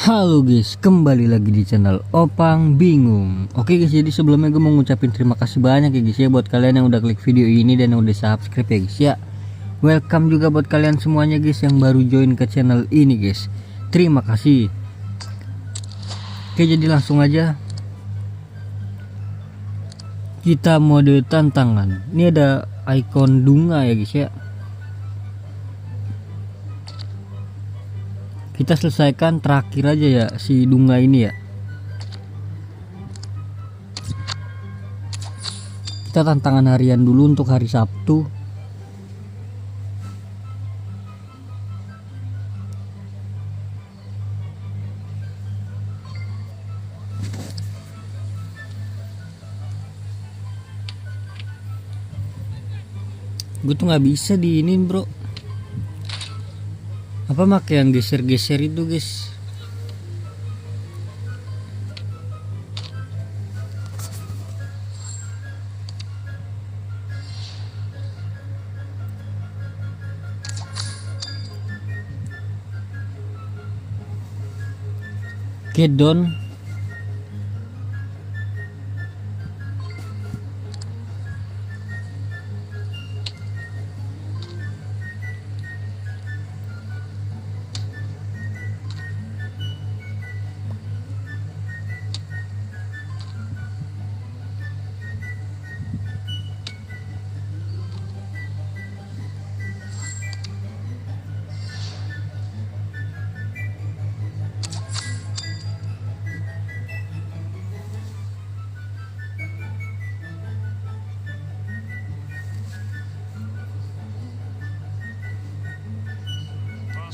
Halo guys, kembali lagi di channel Opang Bingung. Oke guys, jadi sebelumnya gue mau ngucapin terima kasih banyak ya guys ya buat kalian yang udah klik video ini dan yang udah subscribe ya guys ya. Welcome juga buat kalian semuanya guys yang baru join ke channel ini guys. Terima kasih. Oke, jadi langsung aja kita mode tantangan. Ini ada ikon bunga ya guys ya. Kita selesaikan terakhir aja ya si Dunga ini ya. Kita tantangan harian dulu untuk hari Sabtu. Gue tuh nggak bisa diinin bro. Apa make yang geser-geser itu guys? Kedon.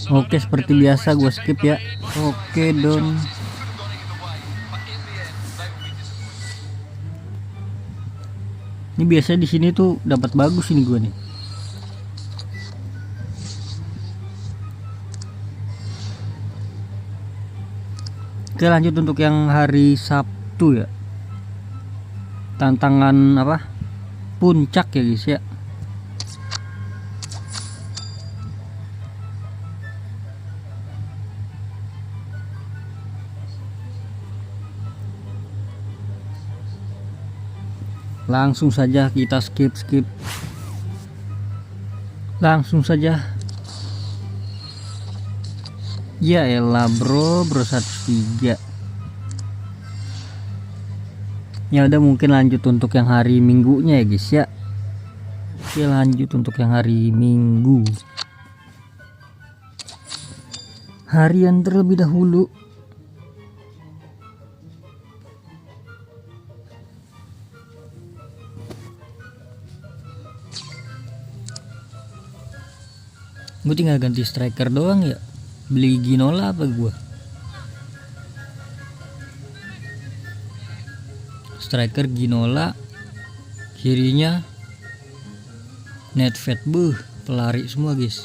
Oke, seperti biasa gue skip ya. Oke don. Ini biasa di sini tuh dapat bagus ini gue nih. Oke, lanjut untuk yang hari Sabtu ya. Tantangan apa? Puncak ya guys ya. Langsung saja kita skip. Langsung saja. Ya elah bro 103. Ya udah, mungkin lanjut untuk yang hari Minggunya ya guys ya. Oke, lanjut untuk yang hari Minggu. Harian terlebih dahulu. Gue tinggal ganti striker doang ya. Beli Ginola apa gue? Striker Ginola, kirinya Nedved. Pelari semua guys.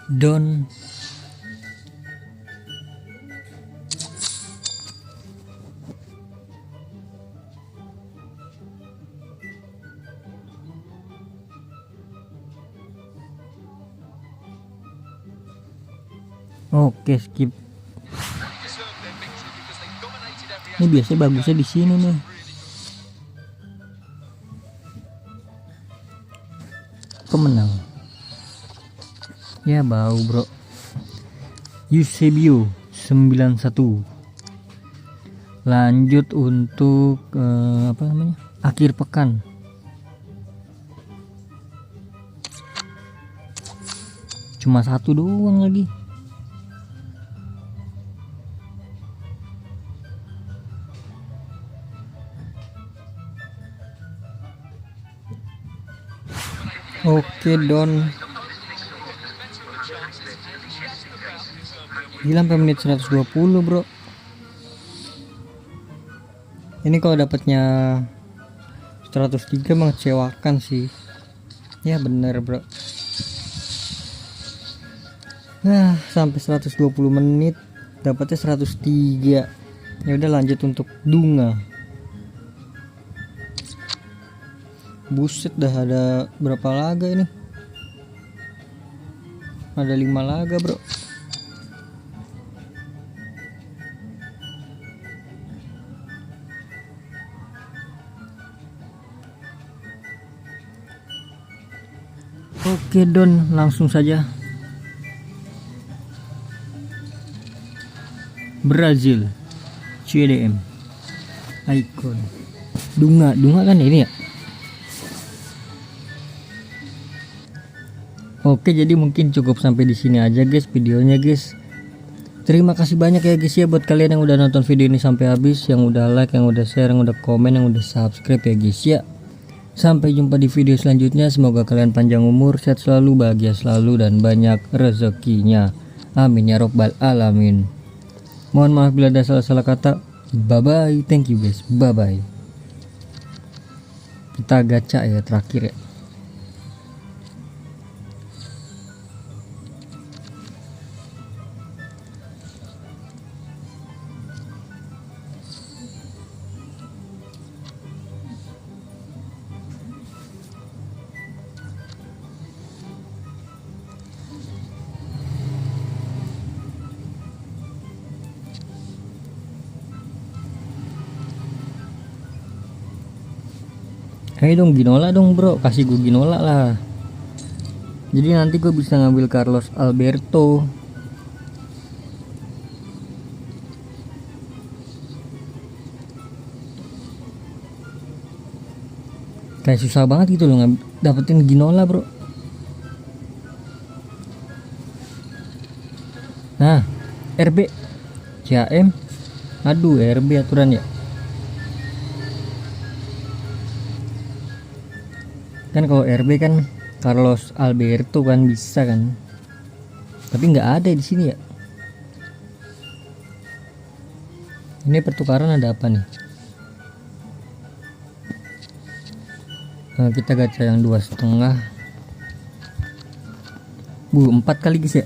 Don. Oke, skip. Ini biasanya bagusnya di sini nih. Pemenang. Ya bau bro. Eusebio 91. Lanjut untuk apa namanya? Akhir pekan. Cuma satu doang lagi. Oke Don. Gila sampai menit 120 bro. Ini kalau dapatnya 103 mengecewakan sih. Ya bener bro. Nah sampai 120 menit dapatnya 103. Ya udah lanjut untuk Dunga. Buset dah, ada berapa laga ini? Ada 5 laga bro. Oke Don, langsung saja. Brazil CDM Icon Dunga kan ini ya. Oke, jadi mungkin cukup sampai di sini aja guys videonya guys. Terima kasih banyak ya guys ya buat kalian yang udah nonton video ini sampai habis, yang udah like, yang udah share, yang udah komen, yang udah subscribe ya guys ya. Sampai jumpa di video selanjutnya. Semoga kalian panjang umur, sehat selalu, bahagia selalu, dan banyak rezekinya. Amin ya robbal alamin. Mohon maaf bila ada salah-salah kata. Bye bye, thank you guys, bye bye. Kita gacha ya terakhir ya. Ayo dong Ginola dong bro, kasih gue Ginola lah. Jadi nanti gue bisa ngambil Carlos Alberto. Kayak susah banget gitu loh dapetin Ginola bro. Nah RB CAM. Aduh RB aturan ya. Kan kalau RB kan Carlos Alberto kan bisa kan, tapi nggak ada di sini ya. Ini pertukaran ada apa nih? Nah, kita gacha yang 2,5. 4 kali guys ya.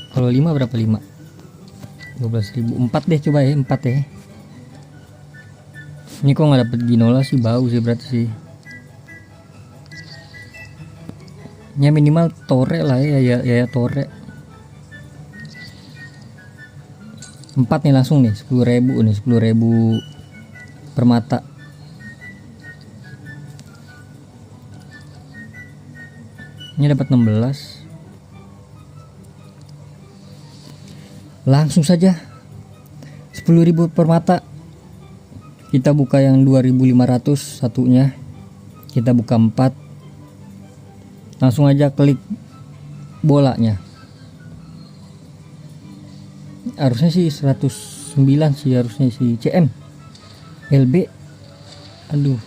Kalau 5 berapa? 5 12.000. 4 deh coba ya, 4 ya. Ini kok nggak dapet Ginola sih, bau sih berarti sih. Ya minimal Tore lah ya Tore. 4 nih langsung nih, 10.000 nih, 10.000 permata. Ini dapat 16. Langsung saja 10.000 permata. Kita buka yang 2.500 satunya. Kita buka 4. Langsung aja klik bolanya. Harusnya sih 109 sih, harusnya si CM LB. Aduh,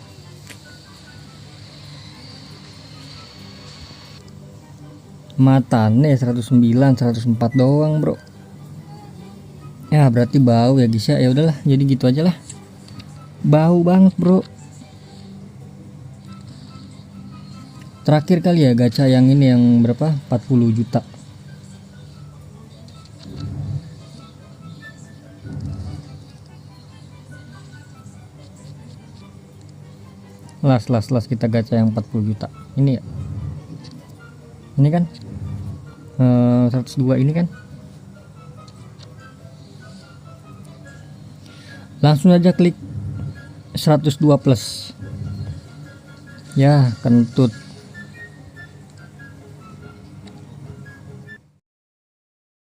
matane 109 104 doang bro. Ya berarti bau ya guys ya. Ya udahlah, jadi gitu aja lah. Bau banget bro. Terakhir kali ya gacha yang ini, yang berapa, 40 juta. Las kita gacha yang 40 juta ini ya. Ini kan 102 ini kan. Langsung aja klik 102 plus. Ya kentut.